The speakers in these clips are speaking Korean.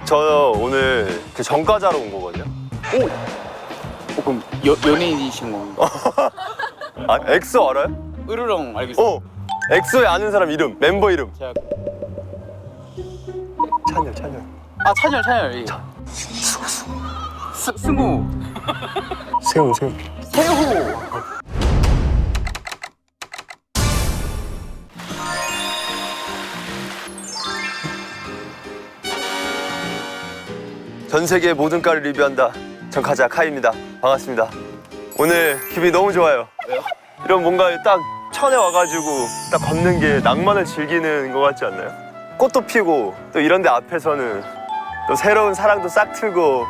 저 오늘 그 전과자로 온 거거든요. 그럼 연예인이신 건가? 아, 엑소 알아요? 으르렁 알겠습니다. 엑소에 아는 사람 이름, 멤버 이름. 제가 찬열. 아 찬열. 예. 승우. 세훈. 세호. 전 세계의 모든 과를 리뷰한다. 전과자 카이입니다. 반갑습니다. 오늘 기분이 너무 좋아요. 왜요? 이런 뭔가 딱 천에 와가지고 딱 걷는 게 낭만을 즐기는 것 같지 않나요? 꽃도 피고 또 이런 데 앞에서는 또 새로운 사랑도 싹 트고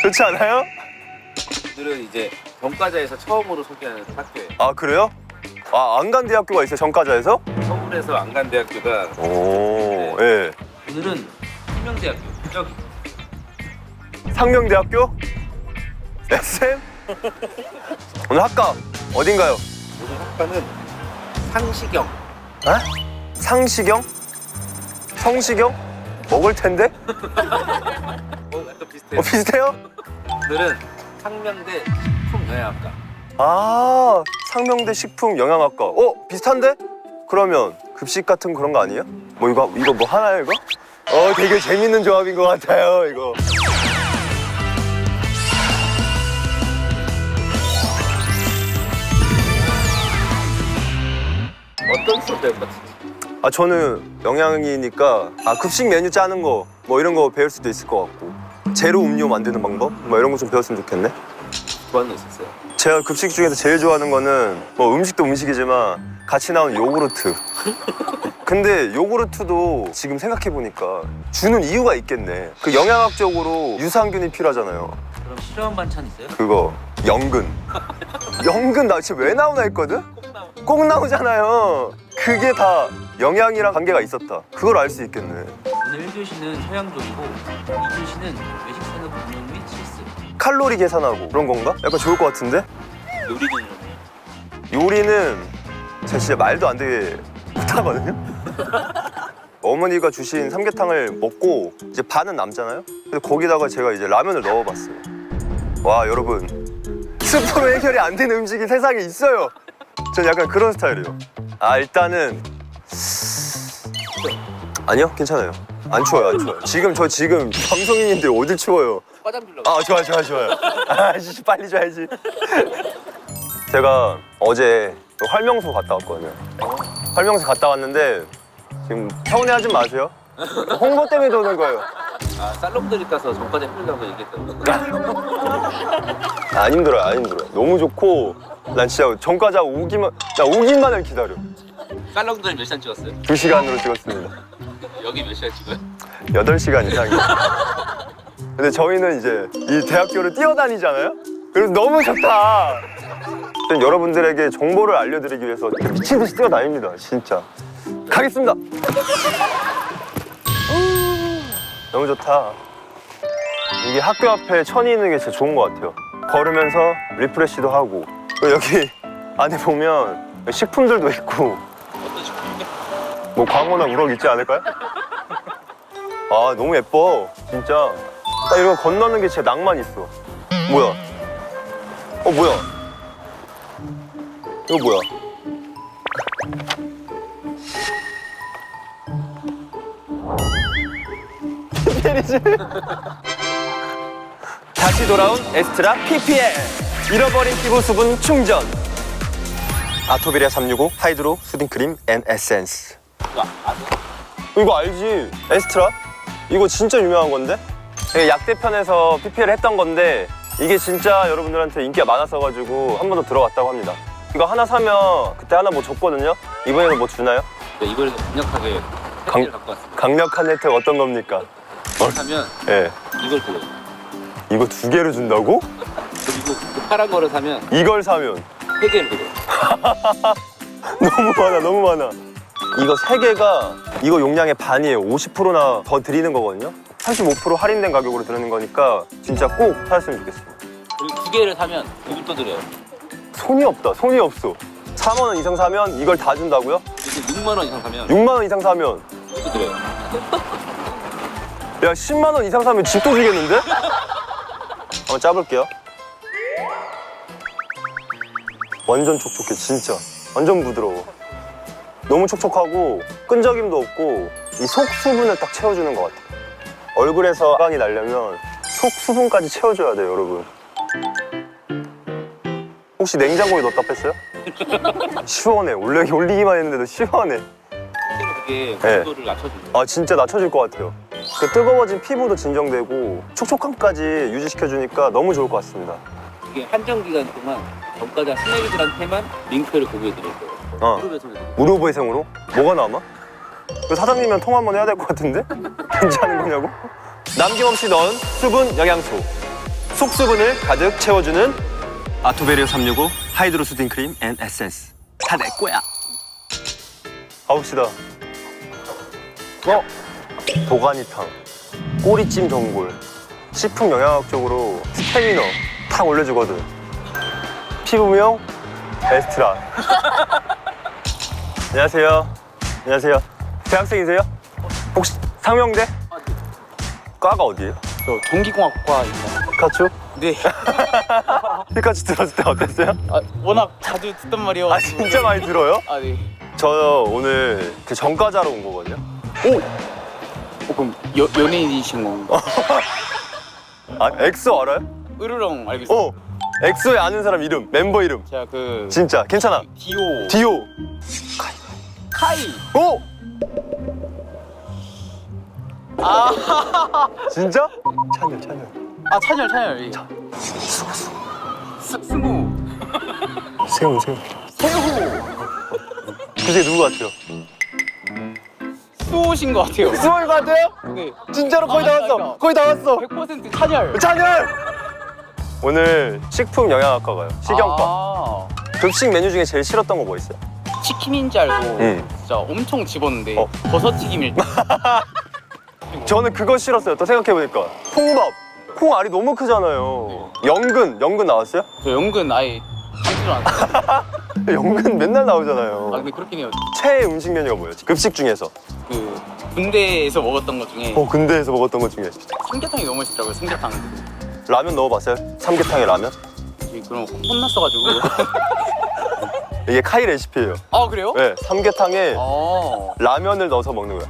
좋지 않아요? 오늘은 이제 전과자에서 처음으로 소개하는 학교예요. 아 그래요? 아 안간대학교가 있어요 전과자에서? 서울에서 안간대학교가 오 예. 오늘은 한명대학교 저기 상명대학교? SM? 오늘 학과 어딘가요? 오늘 학과는 상시경. 에? 상시경? 성시경? 먹을 텐데? 약간 비슷해요. 비슷해요? 오늘은 상명대 식품영양학과. 아 상명대 식품영양학과 비슷한데? 그러면 급식 같은 그런 거 아니에요? 뭐 이거 뭐 하나요 이거? 되게 재밌는 조합인 것 같아요 이거. 어떤 수업 배울 것 같은지. 아 저는 영양이니까 급식 메뉴 짜는 거 뭐 이런 거 배울 수도 있을 것 같고 제로 음료 만드는 방법 뭐 이런 거 좀 배웠으면 좋겠네. 좋아하는 거 있었어요? 제가 급식 중에서 제일 좋아하는 거는 뭐 음식도 음식이지만 같이 나온 요구르트. 근데 요구르트도 지금 생각해보니까 주는 이유가 있겠네. 그 영양학적으로 유산균이 필요하잖아요. 그럼 필요한 반찬 있어요? 그거 연근. 연근 나 지금 왜 나오나 했거든? 꼭 나오잖아요. 그게 다 영양이랑 관계가 있었다. 그걸 알 수 있겠네. 오늘 1교시는 서양 쪽이고 2교시는 외식 산업 운영 및 실습. 칼로리 계산하고 그런 건가? 약간 좋을 것 같은데? 요리는 요리는 제가 진짜 말도 안 되게 못하거든요? 어머니가 주신 삼계탕을 먹고 이제 반은 남잖아요? 근데 거기다가 제가 이제 라면을 넣어봤어요. 와 여러분 스프로 해결이 안 되는 음식이 세상에 있어요. 전 약간 그런 스타일이에요. 일단은 아니요 괜찮아요. 안 추워요. 지금 방송인인데 어딜 추워요. 화장 빌려. 좋아요. 빨리 줘야지. 제가 어제 활명소 갔다 왔거든요. 활명소 갔다 왔는데 지금 서운해하지 마세요. 홍보 때문에 도는 거예요. 살롱들이 가서 전과자 힘들다고 얘기했다고. 안 힘들어요. 너무 좋고 난 진짜 전과자 오기만을 기다려. 살롱들 몇 시간 찍었어요? 2시간으로 찍었습니다. 여기 몇 시간 찍어요? 8시간 이상이요. 근데 저희는 이제 이 대학교를 뛰어다니잖아요? 그래서 너무 좋다. 여러분들에게 정보를 알려드리기 위해서 미친 듯이 뛰어다닙니다. 진짜. 가겠습니다. 너무 좋다. 이게 학교 앞에 천이 있는 게 진짜 좋은 것 같아요. 걸으면서 리프레시도 하고. 그리고 여기 안에 보면 식품들도 있고. 어떤 식품인데? 뭐 광어나 우럭 있지 않을까요? 너무 예뻐 진짜. 딱 이런 거 건너는 게 진짜 낭만 있어. 뭐야? 뭐야? 이거 뭐야? PPL이지? 다시 돌아온 에스트라 PPL. 잃어버린 피부 수분 충전. 아토비레아 365 하이드로 수딩 크림 앤 에센스. 이거 알지? 에스트라? 이거 진짜 유명한 건데? 약대편에서 PPL을 했던 건데 이게 진짜 여러분들한테 인기가 많았어가지고 한 번 더 들어갔다고 합니다. 이거 하나 사면 그때 하나 뭐 줬거든요? 이번에는 뭐 주나요? 네, 이번에도 강력하게 혜택을 갖고 왔습니다. 강력한 혜택 어떤 겁니까? 이걸 사면 예. 이걸 줘요. 이거 2개를 준다고? 그리고 그 파란 거를 사면 이걸 사면 3개를 줘요. 너무 많아. 이거 3개가 이거 용량의 반이에요. 50%나 더 드리는 거거든요? 35% 할인된 가격으로 드리는 거니까 진짜 꼭 사셨으면 좋겠습니다. 그리고 2개를 사면 이걸 또 드려요. 손이 없어. 4만 원 이상 사면 이걸 다 준다고요? 그리고 6만 원 이상 사면 6만 원 이상 사면 이거 드려요. 야 10만 원 이상 사면 집도 주겠는데? 한번 짜볼게요. 완전 촉촉해 진짜. 완전 부드러워. 너무 촉촉하고 끈적임도 없고 이 속 수분을 딱 채워주는 것 같아요. 얼굴에서 빵이 나려면 속 수분까지 채워줘야 돼요, 여러분. 혹시 냉장고에 넣었다 뺐어요? 시원해. 올리기만 했는데도 시원해. 그게 네. 온도를 낮춰주는 아 진짜 낮춰질 것 같아요. 그 뜨거워진 피부도 진정되고 촉촉함까지 유지시켜주니까 너무 좋을 것 같습니다. 이게 한정 기간 동안 전과자 스낵들한테만 링크를 공유해드릴 거예요. 무료 배송해드릴 거예요. 무료 배송으로? 뭐가 남아? 그 사장님이랑 통화 한번 해야 될 것 같은데? 괜찮은 거냐고? 남김없이 넣은 수분 영양소. 속 수분을 가득 채워주는 아토베리오 365 하이드로 수딩 크림 앤 에센스. 다 내 거야. 가봅시다. 도가니탕, 꼬리찜 전골, 식품 영양학적으로 스테미너 탁 올려주거든. 피부미용 에스트라. 안녕하세요. 안녕하세요. 대학생이세요? 혹시 상명대? 과가 어디예요? 저 전기공학과입니다. 피카츄? 네. 피카츄 들었을 때 어땠어요? 아, 워낙 자주 듣던 말이어서. 아 진짜 많이 들어요? 아, 네. 저 오늘 그 전과자로 온 거거든요. 그럼 연예인이신 건가? 아 엑소 알아요? 으르렁 알겠습니다. 엑소에 아는 사람 이름, 멤버 이름. 제가 그 진짜 괜찮아. 디오 디오. 카이. 오! 아, 진짜? 찬열. 아 찬열. 예. 승우. 세훈. 세후. 그중에 누구 같아요? 수호신 것 같아요. 수호인 것 같아요? 네. 진짜로 거의 다 왔어. 아니다. 거의 다 왔어. 100% 찬열. 찬열! 오늘 식품 영양학과 가요. 식영과. 아, 급식 메뉴 중에 제일 싫었던 거 뭐 있어요? 치킨인 줄 알고 진짜 엄청 집었는데 버섯튀김일 때. 저는 그거 싫었어요. 또 생각해보니까 콩밥. 콩 알이 너무 크잖아요. 연근 나왔어요? 저 연근 아예 감지도 안 했어요. 연근 맨날 나오잖아요. 아 근데 그렇긴 해요. 최애 음식 메뉴가 뭐였지? 급식 중에서. 그 군대에서 먹었던 것 중에 군대에서 먹었던 것 중에. 삼계탕이 너무 맛있더라고요. 삼계탕. 라면 넣어봤어요? 삼계탕에 라면? 그럼 혼났어가지고. 이게 카이 레시피예요. 아 그래요? 네, 삼계탕에 아, 라면을 넣어서 먹는 거야.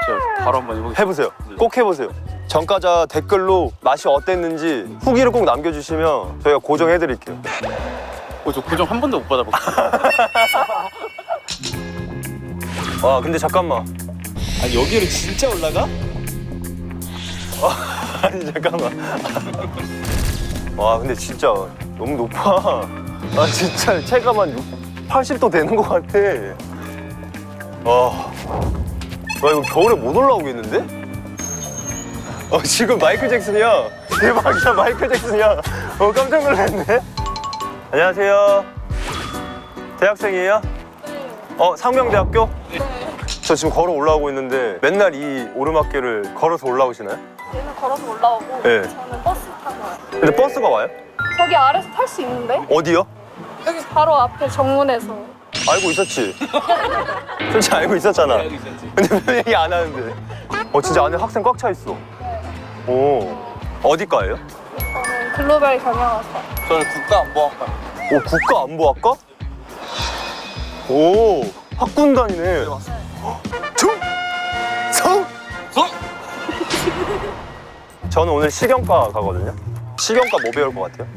제가 바로 한번 해보겠습니다. 해보세요. 꼭 해보세요. 전과자 댓글로 맛이 어땠는지 후기를 꼭 남겨주시면 저희가 고정해드릴게요. 저 고정 한 번도 못 받아봤어요. 와 근데 잠깐만. 아 여기를 진짜 올라가? 아니 잠깐만. 와 근데 진짜 너무 높아. 아 진짜 체감 한 80도 되는 것 같아. 와 이거 겨울에 못 올라오겠는데? 지금 마이클 잭슨이야. 대박이야 마이클 잭슨이야. 깜짝 놀랐네. 안녕하세요. 대학생이에요? 네. 상명대학교? 네. 저 지금 걸어 올라오고 있는데 맨날 이 오르막길을 걸어서 올라오시나요? 얘는 걸어서 올라오고 네. 저는 버스 타고 와요. 근데 버스가 와요? 저기 아래서 탈 수 있는데? 어디요? 여기 바로 앞에 정문에서. 알고 있었지? 솔직히 알고 있었잖아. 알고 있었지. 근데 왜 얘기 안 하는데? 진짜 안에 학생 꽉 차 있어. 오, 어디과예요? 저는 글로벌 경영학과. 저는 국가안보학과. 오, 국가안보학과? 오, 학군단이네. 성! 저는 오늘 식영과 가거든요. 식영과 뭐 배울 것 같아요?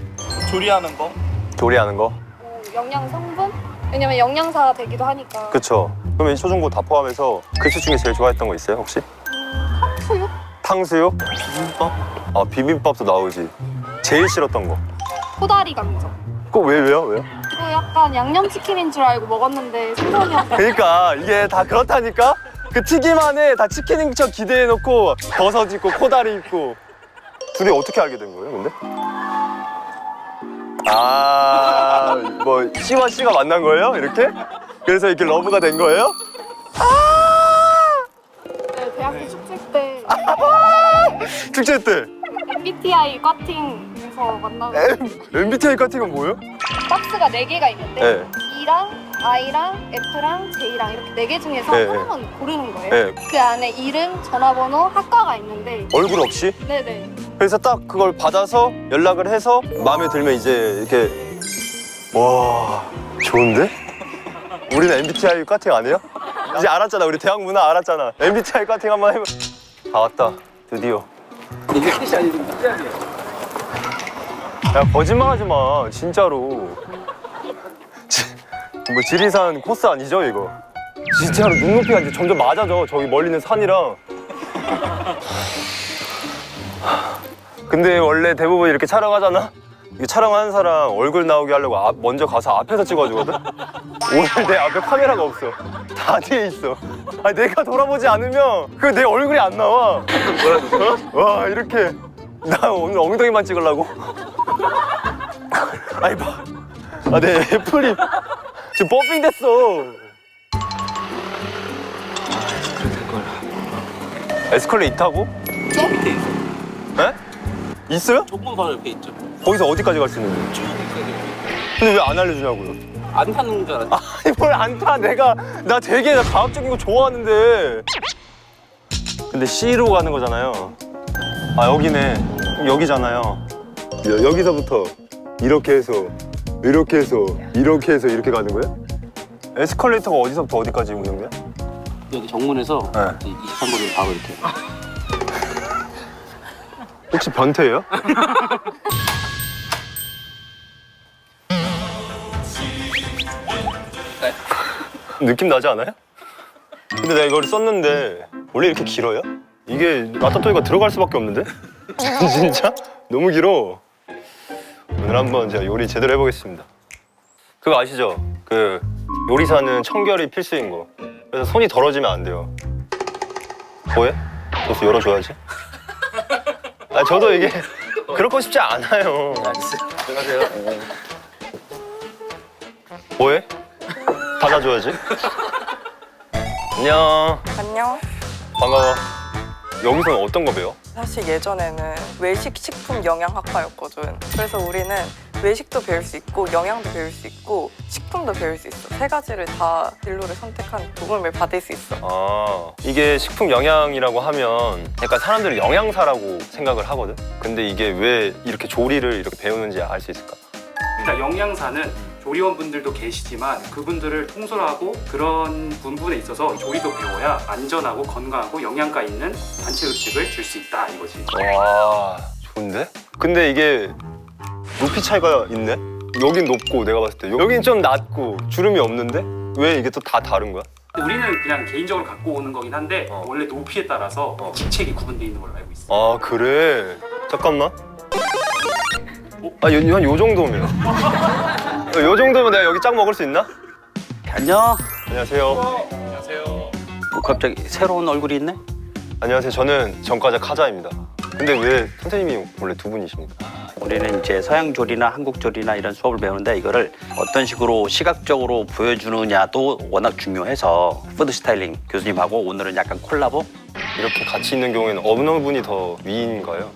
조리하는 거? 조리하는 거? 영양 성분? 왜냐면 영양사 되기도 하니까. 그쵸. 그러면 초중고 다 포함해서 글씨 중에 제일 좋아했던 거 있어요, 혹시? 수육? 탕수육? 비빔밥? 아, 비빔밥도 나오지. 제일 싫었던 거. 코다리 감정. 그거 왜요? 이거 약간 양념치킨인 줄 알고 먹었는데 생선이었어요. 그러니까 이게 다 그렇다니까? 그 튀김 안에 다 치킨인 척 기대해놓고 버섯 있고 코다리 있고. 둘이 어떻게 알게 된 거예요, 근데? 뭐 C와 C가 만난 거예요? 이렇게? 그래서 이렇게 러브가 된 거예요? 네, 대학교 축제 때 축제 때 MBTI 과팅에서 만나고 MBTI 같은 건 뭐예요? 박스가 4개가 있는데 네. E랑 I랑 F랑 J랑 이렇게 4개 중에서 네, 하나만 고르는 거예요. 네. 그 안에 이름, 전화번호, 학과가 있는데 얼굴 없이? 네네. 그래서 딱 그걸 받아서 연락을 해서 마음에 들면 이제 이렇게 와 좋은데? 우리는 MBTI 과팅 안 해요? 이제 알았잖아. 우리 대학 문화 알았잖아. MBTI 과팅 한번 해봐. 다 왔다. 드디어. 이게 셋이 아니고 셋이야. 야 거짓말하지 마. 진짜로. 뭐 지리산 코스 아니죠 이거? 진짜로 눈높이가 이제 점점 맞아져. 저기 멀리 있는 산이랑. 근데 원래 대부분 이렇게 촬영하잖아? 이거 촬영하는 사람 얼굴 나오게 하려고 먼저 가서 앞에서 찍어주거든? 오늘 내 앞에 카메라가 없어. 다 뒤에 있어. 아니 내가 돌아보지 않으면 그 내 얼굴이 안 나와. 어? 와 이렇게 나 오늘 엉덩이만 찍으려고? 아니 봐. 아 내 애플이 지금 버핑 됐어. 에스컬레이터 있다고? 저 밑에 있어. 에? 있어요? 조금 바로 옆에 있죠. 거기서 어디까지 갈 수 있는데? 쭉 있어야 돼요. 근데 왜 안 알려주냐고요? 안 타는 줄 알았지. 아니 뭘 안 타? 나 되게 과학적인 거 좋아하는데. 근데 C로 가는 거잖아요. 아 여기네. 여기잖아요. 여기서부터 이렇게 해서 이렇게 해서 이렇게 해서 이렇게 가는 거예요? 에스컬레이터가 어디서부터 어디까지 운영돼요? 여기 정문에서 네. 23번을 바로 이렇게. 혹시 변태예요? 느낌 나지 않아요? 근데 내가 이걸 썼는데 원래 이렇게 길어요? 이게 라따토이가 들어갈 수밖에 없는데? 진짜? 너무 길어. 오늘 한번 제가 요리 제대로 해보겠습니다. 그거 아시죠? 그 요리사는 청결이 필수인 거. 그래서 손이 더러지면 안 돼요. 뭐해? 벌써 열어줘야지. 아 저도 이게 그렇고 싶지 않아요. 안녕하세요. 뭐해? 닫아줘야지. 안녕. 안녕. 반가워. 여기서는 어떤 거 배워? 사실 예전에는 외식 식품 영양학과였거든. 그래서 우리는 외식도 배울 수 있고 영양도 배울 수 있고 식품도 배울 수 있어. 세 가지를 다 진로를 선택한 도움을 받을 수 있어. 아 이게 식품 영양이라고 하면 약간 사람들은 영양사라고 생각을 하거든. 근데 이게 왜 이렇게 조리를 이렇게 배우는지 알 수 있을까? 그러니까 영양사는 조리원분들도 계시지만 그분들을 통솔하고 그런 부분에 있어서 조리도 배워야 안전하고 건강하고 영양가 있는 단체 음식을 줄 수 있다 이거지. 와 좋은데? 근데 이게 높이 차이가 있네? 여긴 높고 내가 봤을 때 여긴 좀 낮고 주름이 없는데? 왜 이게 또 다 다른 거야? 우리는 그냥 개인적으로 갖고 오는 거긴 한데 원래 높이에 따라서 직책이 구분되어 있는 걸로 알고 있어. 아 그래? 잠깐만. 한 요 정도면. 요 정도면 내가 여기 짝 먹을 수 있나? 안녕. 안녕하세요. 뭐 갑자기 새로운 얼굴이 있네? 안녕하세요. 저는 전과자 카자입니다. 근데 왜 선생님이 원래 두 분이십니까? 우리는 이제 서양 조리나 한국 조리나 이런 수업을 배우는데 이거를 어떤 식으로 시각적으로 보여주느냐도 워낙 중요해서 푸드 스타일링 교수님하고 오늘은 약간 콜라보? 이렇게 같이 있는 경우에는 어느 분이 더 위인가요?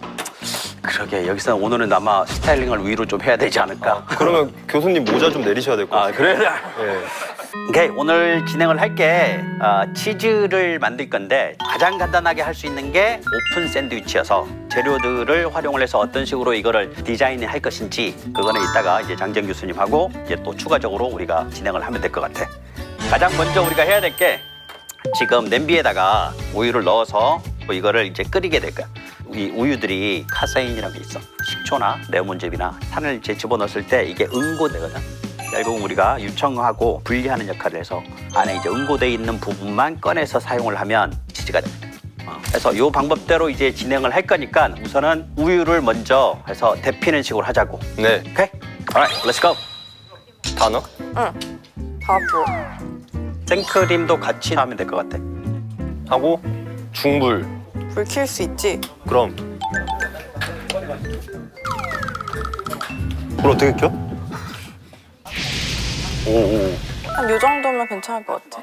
그러게 여기서 오늘은 아마 스타일링을 위로 좀 해야 되지 않을까? 그러면 교수님 모자 좀 내리셔야 될 것 같아요. 그래? 예. 오케이, 오늘 진행을 할 게 치즈를 만들 건데 가장 간단하게 할 수 있는 게 오픈 샌드위치여서 재료들을 활용을 해서 어떤 식으로 이거를 디자인을 할 것인지 그거는 이따가 이제 장정 교수님하고 이제 또 추가적으로 우리가 진행을 하면 될 것 같아. 가장 먼저 우리가 해야 될 게 지금 냄비에다가 우유를 넣어서 이거를 이제 끓이게 될 거야. 이 우유들이 카세인이라는 게 있어. 식초나 레몬즙이나 산을 이제 집어넣었을 때 이게 응고되거든. 결국 우리가 유청하고 분리하는 역할을 해서 안에 이제 응고돼 있는 부분만 꺼내서 사용을 하면 치즈가 됩니다. 그래서 이 방법대로 이제 진행을 할 거니까 우선은 우유를 먼저 해서 데피는 식으로 하자고. 네. 오케이? alright, let's go. 다 넣어? 응. 다 부어. 생크림도 같이 하면 될 것 같아. 하고 중불. 불 켤 수 있지? 그럼. 불 어떻게 켜? 오. 한 요 정도면 괜찮을 것 같아.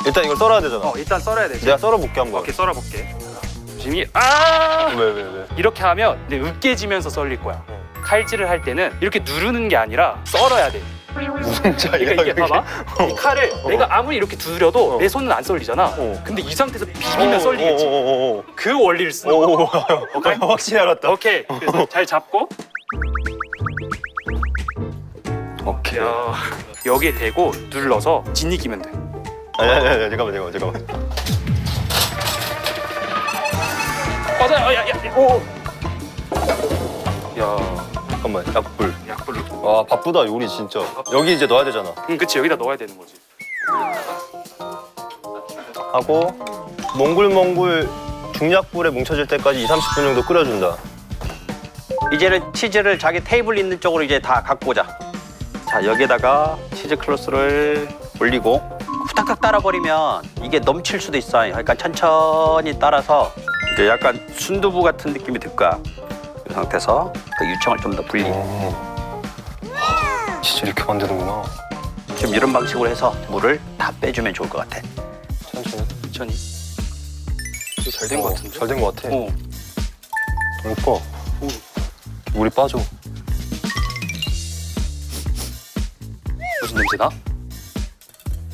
일단 이걸 썰어야 되잖아. 일단 썰어야 되지. 내가 썰어볼게 한번. 이렇게 썰어볼게. 조심히. 왜? 이렇게 하면 근데 으깨지면서 썰릴 거야. 칼질을 할 때는 이렇게 누르는 게 아니라 썰어야 돼. 무슨 차이야? 그러니까 이게 봐봐. 이 칼을 내가 아무리 이렇게 두드려도 내 손은 안 썰리잖아. 근데 이 상태에서 비비면 썰리겠지. 그 원리를 쓰는 거야. 오케이? 확실히 알았다. 오케이. 그래서 잘 잡고 오케이. 야, 여기에 대고 눌러서 진이기면 돼. 아니, 잠깐만. 맞아. 야. 오. 야, 잠깐만, 약불. 약불로. 와, 바쁘다, 요리 진짜. 여기 이제 넣어야 되잖아. 응, 그치. 여기다 넣어야 되는 거지. 하고, 몽글몽글 중약불에 뭉쳐질 때까지 20-30분 정도 끓여준다. 이제는 치즈를 자기 테이블 있는 쪽으로 이제 다 갖고 오자. 자, 여기다가 치즈 클로스를 올리고 후딱딱 따라버리면 이게 넘칠 수도 있어요. 그러니까 천천히 따라서 이제 약간 순두부 같은 느낌이 들 거야. 이 상태에서 그 유청을 좀 더 불리. 진짜 이렇게 만드는구나. 지금 이런 방식으로 해서 물을 다 빼주면 좋을 것 같아. 천천히. 이거 잘 된 거 같은데? 잘 된 거 같아. 어. 오빠. 물이 빠져. 무슨 냄새나?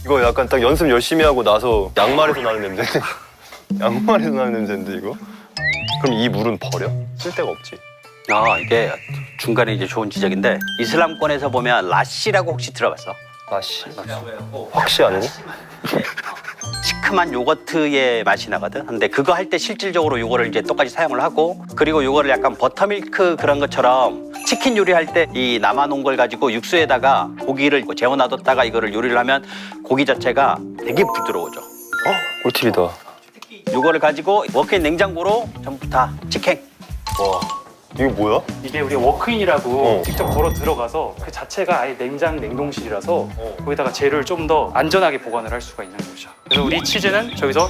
이거 약간 딱 연습 열심히 하고 나서 양말에서 나는 냄새. 양말에서 나는 냄새인데 이거? 그럼 이 물은 버려? 쓸 데가 없지. 아, 이게 중간에 이제 좋은 지적인데 이슬람권에서 보면 라시라고 혹시 들어봤어? 맛이. 확시 아니니? 시큼한 요거트의 맛이 나거든. 근데 그거 할 때 실질적으로 요거를 이제 똑같이 사용을 하고, 그리고 요거를 약간 버터밀크 그런 것처럼 치킨 요리할 때 이 남아놓은 걸 가지고 육수에다가 고기를 재워놔뒀다가 이거를 요리를 하면 고기 자체가 되게 부드러워져. 꿀팁이다. 와, 요거를 가지고 워크인 냉장고로 전부 다 직행. 이거 뭐야? 이게 우리 워크인이라고 어. 직접 걸어 들어가서 그 자체가 아예 냉동실이라서 거기다가 재료를 좀 더 안전하게 보관을 할 수가 있는 곳이야. 그래서 우리 치즈는 저기서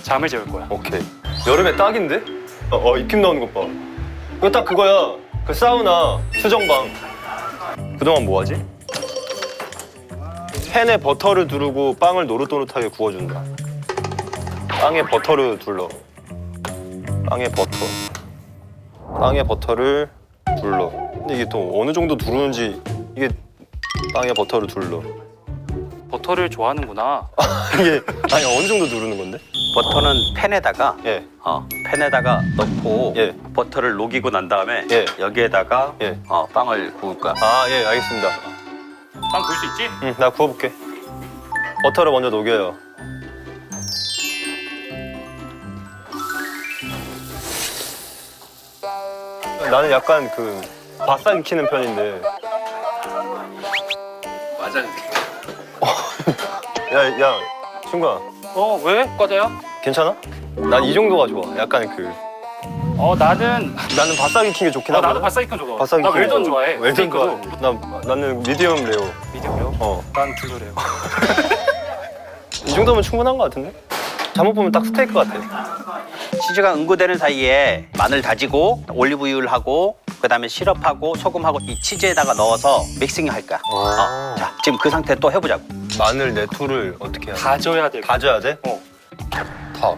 잠을 재울 거야. 오케이. 여름에 딱인데? 입김 나오는 것 봐. 이거 딱 그거야. 그 사우나 수정방. 그동안 뭐 하지? 팬에 버터를 두르고 빵을 노릇노릇하게 구워준다. 빵에 버터를 둘러. 빵에 버터를 둘러. 근데 이게 또 어느 정도 두르는지 이게 빵에 버터를 둘러. 버터를 좋아하는구나. 이게 아니 어느 정도 누르는 건데? 버터는 팬에다가 예. 팬에다가 넣고 예. 버터를 녹이고 난 다음에 예. 여기에다가 예. 빵을 구울 거야. 예, 알겠습니다. 빵 구울 수 있지? 응, 나 구워볼게. 버터를 먼저 녹여요. 나는 약간 그 바싹 익히는 편인데. 맞아. 야, 친구야, 왜? 과자야? 괜찮아? 난 이 정도가 좋아. 약간 그 나는 나는 바싹 익힌 게 좋긴 하거든. 나도 바사이콘 좋아. 바싹 나 익힌 웰던 거. 좋아해. 웰던 좋아. 스테이크도. 나는 미디엄 레어. 미디엄이요? 난 블루래요. 이 정도면 충분한 것 같은데? 잘못 보면 딱 스테이크 같아. 치즈가 응고되는 사이에 마늘 다지고 올리브유를 하고 그다음에 시럽하고 소금하고 이 치즈에다가 넣어서 믹싱 할 거야. 자, 지금 그 상태 또 해보자고. 마늘 네토를 어떻게 해야 돼? 다져야 돼. 다져야 돼? 어. 탁.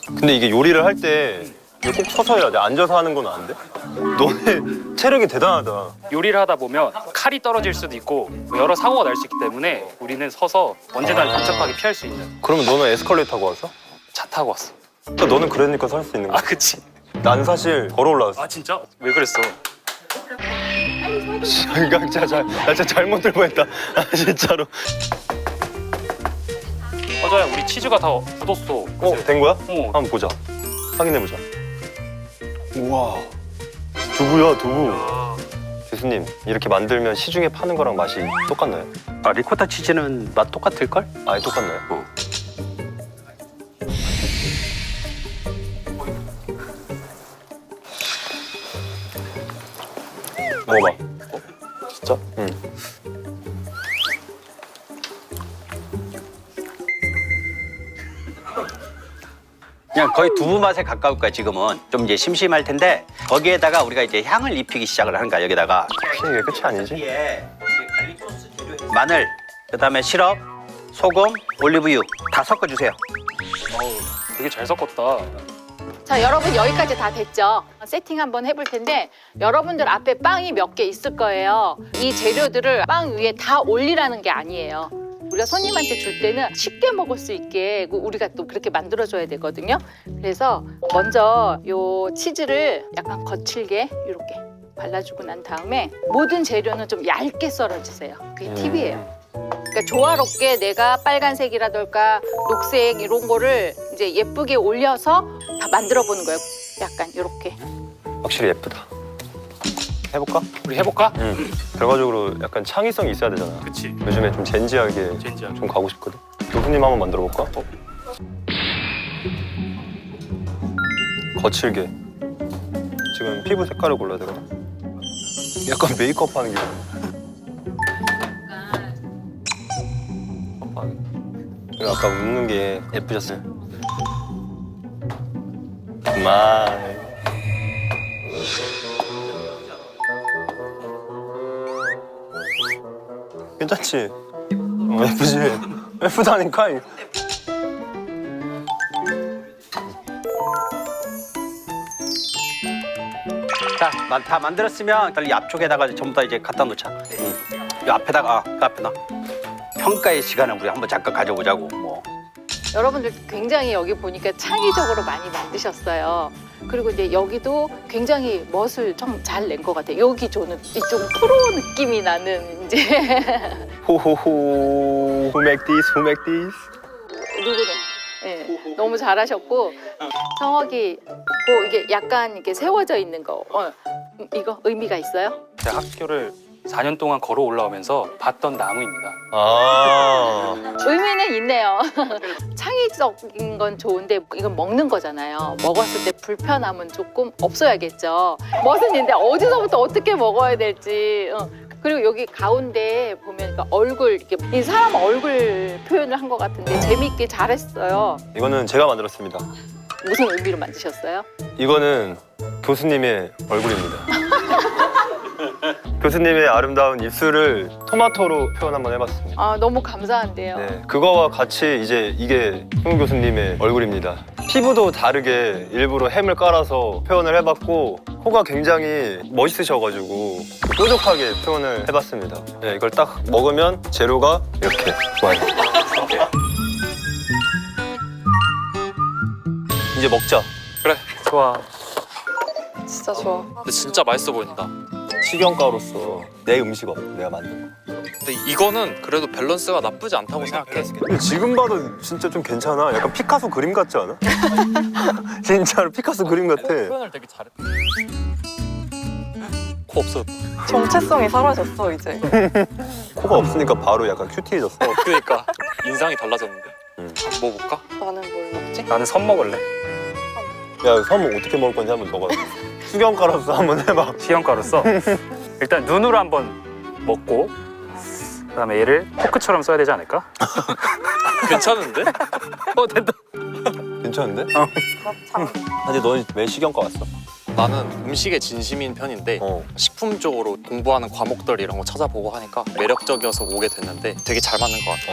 근데 이게 요리를 할 때 꼭 서서 해야 돼. 앉아서 하는 건 안 돼? 너네 체력이 대단하다. 요리를 하다 보면 칼이 떨어질 수도 있고 여러 사고가 날 수 있기 때문에 우리는 서서 언제나 난처하게 피할 수 있는 그러면 너는 에스컬레이터 타고 왔어? 차 타고 왔어. 그러니까 너는 그러니까 살 수 있는 거야. 그치. 난 사실 걸어 올라왔어. 진짜? 왜 그랬어? 나 진짜 잘못 들고 했다. 진짜로. 맞아야 우리 치즈가 다 굳었어. 된 거야? 어. 한번 보자. 확인해 보자. 우와. 두부야, 두부. 교수님, 이렇게 만들면 시중에 파는 거랑 맛이 똑같나요? 리코타 치즈는 맛 똑같을걸? 아예 똑같나요? 먹어봐. 진짜? 응. 그냥 거의 두부 맛에 가까울 거야. 지금은 좀 이제 심심할 텐데 거기에다가 우리가 이제 향을 입히기 시작을 하는 거야. 여기다가 혹시 이게 끝이 아니지? 마늘, 그다음에 시럽, 소금, 올리브유 다 섞어주세요. 되게 잘 섞었다. 자, 여러분 여기까지 다 됐죠? 세팅 한번 해볼 텐데 여러분들 앞에 빵이 몇 개 있을 거예요. 이 재료들을 빵 위에 다 올리라는 게 아니에요. 우리가 손님한테 줄 때는 쉽게 먹을 수 있게 우리가 또 그렇게 만들어줘야 되거든요. 그래서 먼저 요 치즈를 약간 거칠게 이렇게 발라주고 난 다음에 모든 재료는 좀 얇게 썰어주세요. 그게 팁이에요. 그러니까 조화롭게 내가 빨간색이라든가 녹색 이런 거를 이제 예쁘게 올려서 다 만들어 보는 거예요. 약간 이렇게. 확실히 예쁘다. 해볼까? 우리 해볼까? 응. 결과적으로 약간 창의성이 있어야 되잖아. 그치. 요즘에 좀 젠지하게 좀 가고 싶거든. 교수님 한번 만들어 볼까? 거칠게. 지금 피부 색깔을 골라야 되거든. 약간 메이크업 하는 게. 그리고 아까 웃는 게 예쁘셨어요. 그만. 괜찮지? 예쁘지? 예쁘다니까. 자, 다 만들었으면 일단 이 앞쪽에다가 전부 다 이제 갖다 놓자. 이 앞에다가 그 앞에 놔. 평가의 시간을 우리 한번 잠깐 가져보자고. 뭐. 여러분들 굉장히 여기 보니까 창의적으로 많이 만드셨어요. 그리고 이제 여기도 굉장히 멋을 좀 잘 낸 것 같아요. 여기 저는 이쪽은 프로 느낌이 나는 이제 호호호. Who make this? Who make this? 누구는 네, 너무 잘하셨고 성혁이 뭐 이게 약간 이렇게 세워져 있는 거 이거 의미가 있어요? 제가 학교를 4년 동안 걸어 올라오면서 봤던 나무입니다. 아. 의미는 있네요. 창의적인 건 좋은데 이건 먹는 거잖아요. 먹었을 때 불편함은 조금 없어야겠죠. 멋은 있는데 어디서부터 어떻게 먹어야 될지. 그리고 여기 가운데 보면 그러니까 얼굴 이렇게 이 사람 얼굴 표현을 한 것 같은데 재밌게 잘했어요. 이거는 제가 만들었습니다. 무슨 의미로 만드셨어요? 이거는 교수님의 얼굴입니다. 교수님의 아름다운 입술을 토마토로 표현 한번 해봤습니다. 아 너무 감사한데요. 네, 그거와 같이 이제 이게 홍 교수님의 얼굴입니다. 피부도 다르게 일부러 햄을 깔아서 표현을 해봤고 코가 굉장히 멋있으셔가지고 뾰족하게 표현을 해봤습니다. 네, 이걸 딱 먹으면 재료가 이렇게 좋아요. 이제 먹자. 그래, 좋아. 진짜 좋아. 근데 진짜 맛있어 보인다. 식용가로서 내 음식업 내가 만든 거. 근데 이거는 그래도 밸런스가 나쁘지 않다고 생각해. 근데 지금 봐도 진짜 좀 괜찮아. 약간 피카소 그림 같지 않아? 진짜로 피카소 그림 같아. 표현을 되게 잘했다. 코 없어졌다. 정체성이 사라졌어 이제. 코가 없으니까 바로 약간 큐티해졌어. 그러니까 인상이 달라졌는데. 뭐 볼까? 나는 뭘 먹지? 나는 선 먹을래. 야, 섬 어떻게 먹을 건지 한번 먹어. 수경가로서 한번 해봐. 시험가로서 일단 눈으로 한번 먹고 그다음에 얘를 포크처럼 써야 되지 않을까? 괜찮은데? 된다. 괜찮은데? 참. 근데 너는 왜 식용과 왔어? 나는 음식에 진심인 편인데 식품 쪽으로 공부하는 과목들 이런 거 찾아보고 하니까 매력적이어서 오게 됐는데 되게 잘 맞는 것 같아.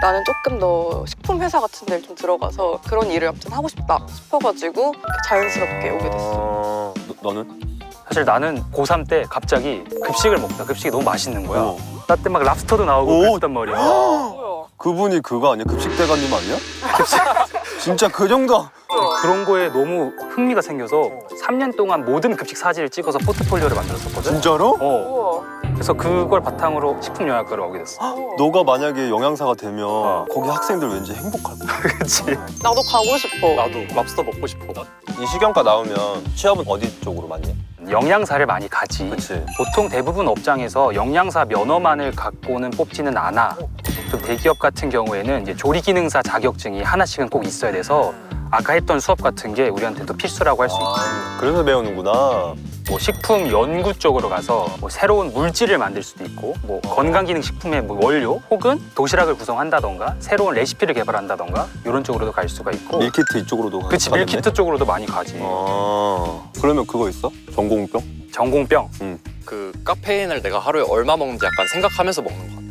나는 조금 더 식품 회사 같은 데를 좀 들어가서 그런 일을 아무튼 하고 싶다 싶어가지고 자연스럽게 오게 됐어. 너는? 사실 나는 고3 때 갑자기 급식을 먹다 급식이 너무 맛있는 거야. 나 때 막 랍스터도 나오고 그랬단 말이야. 뭐야? 그분이 그거 아니야? 급식대가님 아니야? 진짜 그 정도? 그런 거에 너무 흥미가 생겨서 3년 동안 모든 급식 사진을 찍어서 포트폴리오를 만들었었거든. 진짜로? 우와. 그래서 그걸 바탕으로 식품영양과를 오게 됐어. 너가 만약에 영양사가 되면 거기 학생들 왠지 행복할 거야. 그치? 나도 가고 싶어. 나도 랍스터 먹고 싶어. 이 식용과 나오면 취업은 어디 쪽으로 많이? 영양사를 많이 가지. 그치. 보통 대부분 업장에서 영양사 면허만을 갖고는 뽑지는 않아. 좀 대기업 같은 경우에는 이제 조리기능사 자격증이 하나씩은 꼭 있어야 돼서 아까 했던 수업 같은 게 우리한테도 필수라고 할 수 있지. 그래서 배우는구나. 뭐 식품 연구 쪽으로 가서 뭐 새로운 물질을 만들 수도 있고 뭐 건강기능식품의 뭐 원료 혹은 도시락을 구성한다던가 새로운 레시피를 개발한다던가 이런 쪽으로도 갈 수가 있고. 밀키트 이쪽으로도 그치, 가겠네? 밀키트 쪽으로도 많이 가지. 그러면 그거 있어? 전공병? 전공병. 그 카페인을 내가 하루에 얼마 먹는지 약간 생각하면서 먹는 것 같아.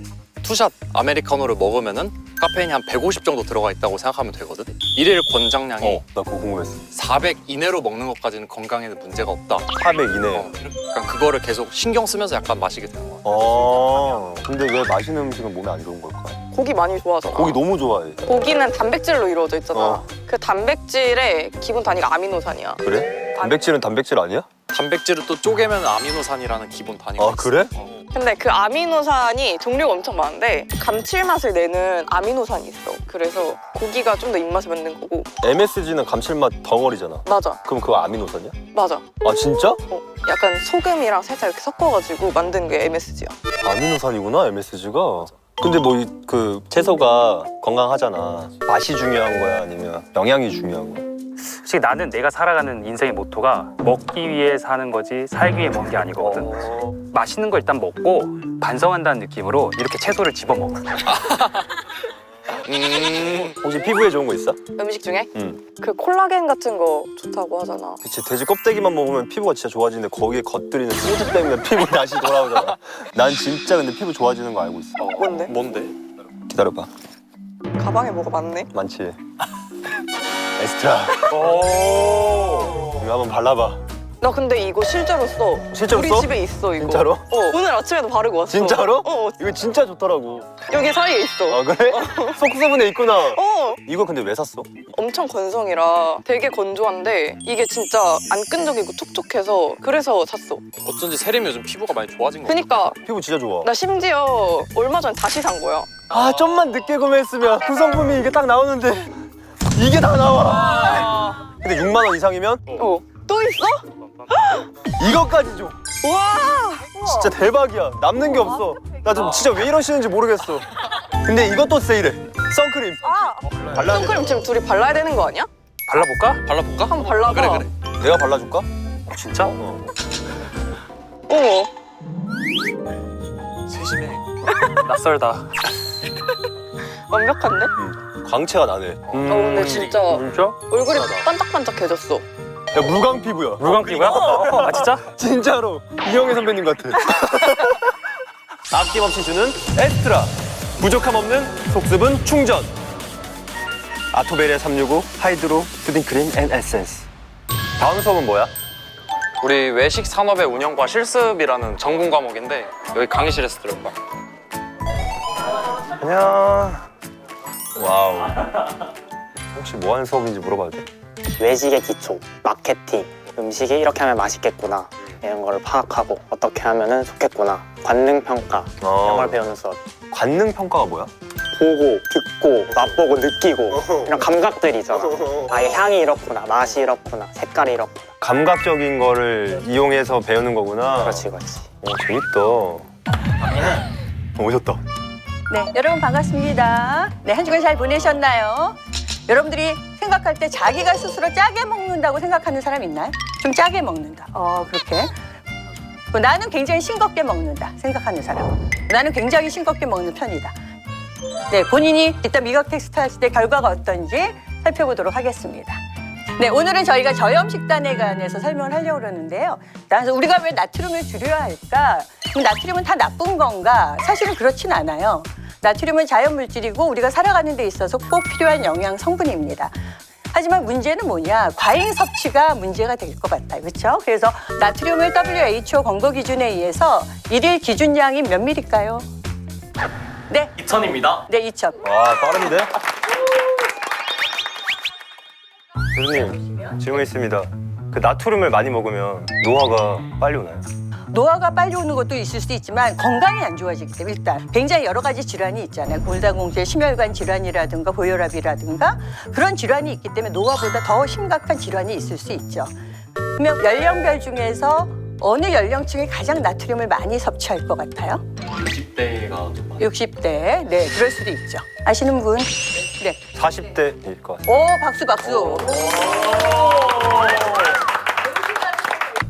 투샷 아메리카노를 먹으면은 카페인이 한 150 정도 들어가 있다고 생각하면 되거든. 일일 권장량이 나 그거 궁금했어. 400 이내로 먹는 것까지는 건강에는 문제가 없다. 400 이내. 약간 그거를 계속 신경 쓰면서 약간 마시게 되는 것 같아요. 근데 왜 맛있는 음식은 몸에 안 좋은 걸까? 고기 많이 좋아하잖아. 고기 너무 좋아해. 고기는 단백질로 이루어져 있잖아. 어. 그 단백질의 기본 단위가 아미노산이야. 그래? 단백질은 단백질 아니야? 단백질을 또 쪼개면 아미노산이라는 기본 단위가 있어. 그래? 근데 그 아미노산이 종류가 엄청 많은데 감칠맛을 내는 아미노산이 있어. 그래서 고기가 좀 더 입맛에 맞는 거고. MSG는 감칠맛 덩어리잖아. 맞아, 그럼 그거 아미노산이야? 맞아. 아 진짜? 약간 소금이랑 살짝 이렇게 섞어가지고 만든 게 MSG야. 아미노산이구나 MSG가. 근데 뭐 그 채소가 건강하잖아. 맛이 중요한 거야 아니면 영양이 중요한 거야? 솔직히 나는 내가 살아가는 인생의 모토가 먹기 위해 사는 거지 살기 위해 먹는 게 아니거든. 맛있는 거 일단 먹고 반성한다는 느낌으로 이렇게 채소를 집어 먹어. 혹시 피부에 좋은 거 있어? 음식 중에 응. 그 콜라겐 같은 거 좋다고 하잖아. 그치, 돼지 껍데기만 먹으면 피부가 진짜 좋아지는데 거기에 겉들이는 소주 때문에 피부 다시 돌아오잖아. 난 진짜 근데 피부 좋아지는 거 알고 있어. 뭔데? 뭔데? 기다려봐. 가방에 뭐가 많네? 많지? 에스트라. 이거 한번 발라봐. 나 근데 이거 실제로 써. 실제로 우리 써? 집에 있어 이거. 진짜로? 오늘 아침에도 바르고 왔어. 진짜로? 어. 이거 진짜 좋더라고. 여기 사이에 있어. 아 그래? 속수분에 있구나. 이거 근데 왜 샀어? 엄청 건성이라 되게 건조한데 이게 진짜 안 끈적이고 촉촉해서 그래서 샀어. 어쩐지 세림이 요즘 피부가 많이 좋아진 거 같아. 그니까 피부 진짜 좋아. 나 심지어 얼마 전에 다시 산 거야. 아 좀만 늦게 구매했으면 구성품이 이게 딱 나오는데 이게 다 나와. 근데 6만 원 이상이면 또 있어? 이것까지 줘. 와. 진짜 대박이야. 남는 게 없어. 나 좀 진짜 왜 이러시는지 모르겠어. 근데 이것도 세일해. 선크림. 발라야 돼. 선크림 지금 둘이 발라야 되는 거 아니야? 발라볼까? 발라볼까? 한번 발라봐. 그래 그래. 내가 발라줄까? 진짜? 어머. 세심해. 낯설다. 완벽한데? 광채가 나네. 근데 진짜 진짜? 얼굴이 반짝반짝해졌어. 야 물광 피부야. 물광 피부야? 아 진짜? 진짜로 이영애 선배님 같아. 아낌없이 주는 에스트라. 부족함 없는 속수분 충전. 아토베리아 365 하이드로 수딩 크림 앤 에센스. 다음 수업은 뭐야? 우리 외식 산업의 운영과 실습이라는 전공 과목인데 여기 강의실에서 들을 거야. 안녕. 와우. 혹시 뭐 하는 수업인지 물어봐도 돼? 외식의 기초, 마케팅, 음식이 이렇게 하면 맛있겠구나 이런 거를 파악하고 어떻게 하면 좋겠구나, 관능평가 이런 걸 배우는 수업. 관능평가가 뭐야? 보고, 듣고, 맛보고, 느끼고 이런 감각들이 있잖아. 아, 향이 이렇구나, 맛이 이렇구나, 색깔이 이렇구나. 감각적인 거를 이용해서 배우는 거구나. 그렇지, 그렇지. 재밌다. 오셨다. 네, 여러분 반갑습니다. 네, 한 주간 잘 보내셨나요? 여러분들이 생각할 때 자기가 스스로 짜게 먹는다고 생각하는 사람 있나요? 좀 짜게 먹는다. 그렇게. 나는 굉장히 싱겁게 먹는다 생각하는 사람. 나는 굉장히 싱겁게 먹는 편이다. 네, 본인이 일단 미각 테스트 하실 때 결과가 어떤지 살펴보도록 하겠습니다. 네, 오늘은 저희가 저염식단에 관해서 설명을 하려고 그러는데요. 그래서 우리가 왜 나트륨을 줄여야 할까? 그럼 나트륨은 다 나쁜 건가? 사실은 그렇진 않아요. 나트륨은 자연물질이고 우리가 살아가는 데 있어서 꼭 필요한 영양 성분입니다. 하지만 문제는 뭐냐? 과잉 섭취가 문제가 될 것 같아요. 그렇죠? 그래서 나트륨을 WHO 권고 기준에 의해서 일일 기준량이 몇 밀일까요? 네. 2000입니다. 네, 2000. 와, 빠른데? 교수님, 질문 있습니다. 그 나트륨을 많이 먹으면 노화가 빨리 오나요? 노화가 빨리 오는 것도 있을 수 있지만 건강이 안 좋아지기 때문에 일단 굉장히 여러 가지 질환이 있잖아요. 골다공증, 심혈관 질환이라든가 고혈압이라든가 그런 질환이 있기 때문에 노화보다 더 심각한 질환이 있을 수 있죠. 그러면 연령별 중에서 어느 연령층이 가장 나트륨을 많이 섭취할 것 같아요? 60대가 60대. 네, 그럴 수도 있죠. 아시는 분? 네. 40대일 것 같아요. 오, 박수 박수.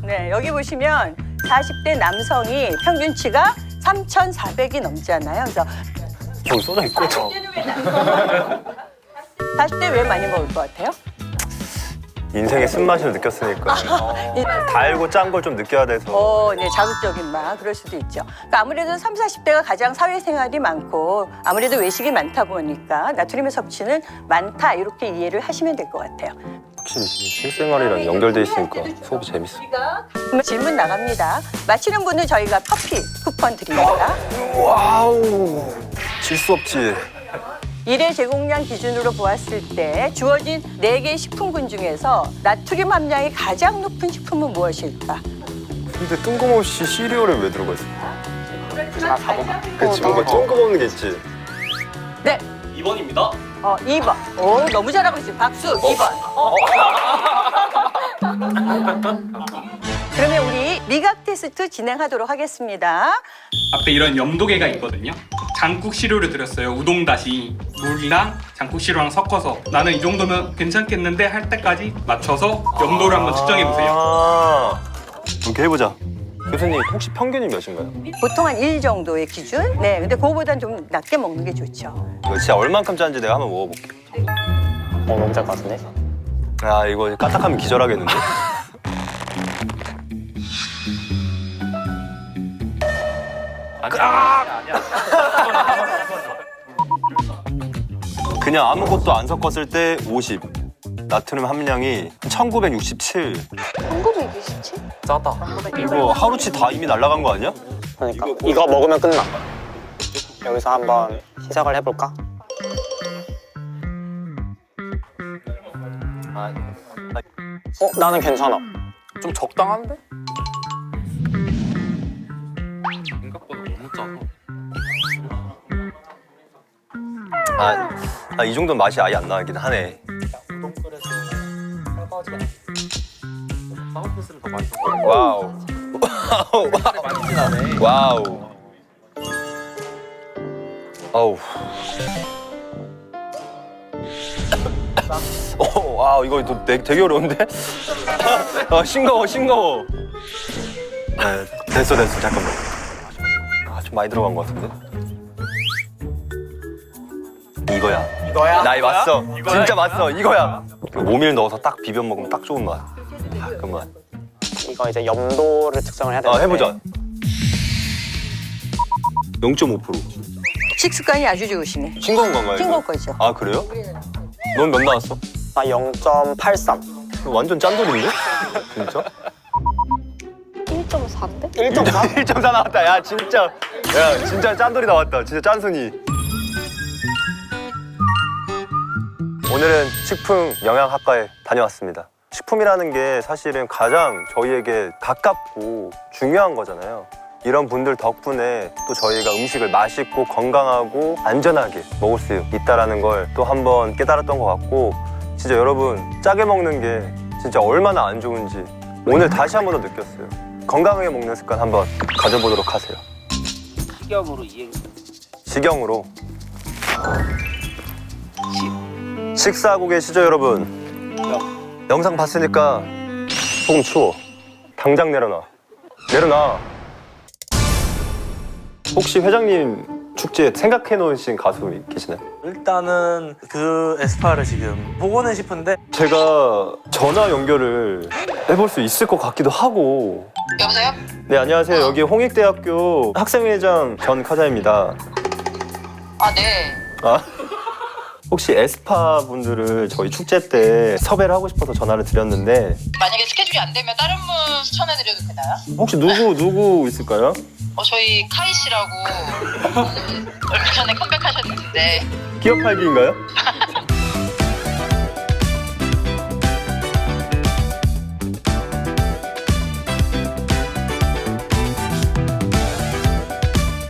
네, 여기 보시면 40대 남성이 평균치가 3,400이 넘잖아요. 그래서 저기 써져 있고. 40대 왜 많이 먹을 것 같아요? 인생의 쓴맛을 느꼈으니까 달고 짠 걸 좀 느껴야 돼서. 네, 자극적인 맛 그럴 수도 있죠. 그러니까 아무래도 30, 40대가 가장 사회생활이 많고 아무래도 외식이 많다 보니까 나트륨의 섭취는 많다 이렇게 이해를 하시면 될 것 같아요. 확실히 실생활이랑 연결돼 있으니까 수업이 재밌어. 그럼 질문 나갑니다. 맞히는 분은 저희가 커피 쿠폰 드립니다. 와우, 질 수 없지. 일회 제공량 기준으로 보았을 때 주어진 4개의 식품군 중에서 나트륨 함량이 가장 높은 식품은 무엇일까? 근데 뜬금없이 시리얼에 왜 들어가 있어? 그치, 뭔가 뜬금없는 게 있지. 네. 2번입니다. 2번. 오, 너무 잘하고 있어요. 박수. 2번. 그러면 우리 미각 테스트 진행하도록 하겠습니다. 앞에 이런 염도계가 있거든요. 장국 시료를 드렸어요. 우동 다시 물이랑 장국 시료랑 섞어서 나는 이 정도면 괜찮겠는데 할 때까지 맞춰서 염도를 한번 측정해 보세요. 이렇게 해보자. 교수님 혹시 평균이 몇인가요? 보통 한 1 정도의 기준? 네, 근데 그거보단 좀 낮게 먹는 게 좋죠. 이거 진짜 얼만큼 짠지 내가 한번 먹어볼게. 너무 짤 것 같은데? 아, 이거 까딱하면 기절하겠는데? 그냥 아무것도 안 섞었을 때 50. 나트륨 함량이 1967. 1927? 짜다. 이거 하루치 다 이미 날아간 거 아니야? 그러니까 이거 먹으면 끝나. 여기서 한번 시작을 해볼까? 나는 괜찮아. 좀 적당한데? 생각보다 너무 짜서. 이 정도는 맛이 아예 안 나긴 하네. 사우프스를 더 많이 와우. 와우. 어우. 와우, 이거 또 되게 어려운데? 싱거워. 됐어, 잠깐만. 좀 많이 들어간 것 같은데? 이거야. 나 이거 왔어. 진짜 왔어. 이거야. 모밀 넣어서 딱 비벼 먹으면 딱 좋은 맛. 그 맛. 이거 이제 염도를 측정을 해야 되는데. 해보자. 0.5%. 식습관이 아주 좋으시네. 싱거운 건가요? 싱거운 이거? 거죠. 아, 그래요? 넌 몇 나왔어? 나 0.83. 완전 짠돌인데? 진짜? 1.4인데? 1.4? 1.4 나왔다. 야, 진짜 짠돌이 나왔다. 진짜 짠순이. 오늘은 식품 영양학과에 다녀왔습니다. 식품이라는 게 사실은 가장 저희에게 가깝고 중요한 거잖아요. 이런 분들 덕분에 또 저희가 음식을 맛있고 건강하고 안전하게 먹을 수 있다는 걸 또 한 번 깨달았던 것 같고, 진짜 여러분 짜게 먹는 게 진짜 얼마나 안 좋은지 오늘 다시 한 번 더 느꼈어요. 건강하게 먹는 습관 한번 가져보도록 하세요. 식염으로 이행. 식용으로. 식사하고 계시죠, 여러분? 영상 봤으니까 조금 추워. 당장 내려놔. 혹시 회장님 축제 생각해 놓으신 가수 계시나요? 일단은 그 에스파를 지금 보고는 싶은데 제가 전화 연결을 해볼 수 있을 것 같기도 하고. 여보세요? 네, 안녕하세요. 여기 홍익대학교 학생회장 전카자입니다. 네. 혹시 에스파 분들을 저희 축제 때 섭외를 하고 싶어서 전화를 드렸는데, 만약에 스케줄이 안 되면 다른 분 추천해드려도 되나요? 혹시 누구 있을까요? 저희 카이 씨라고 얼마 전에 컴백하셨는데 기업 팔기인가요?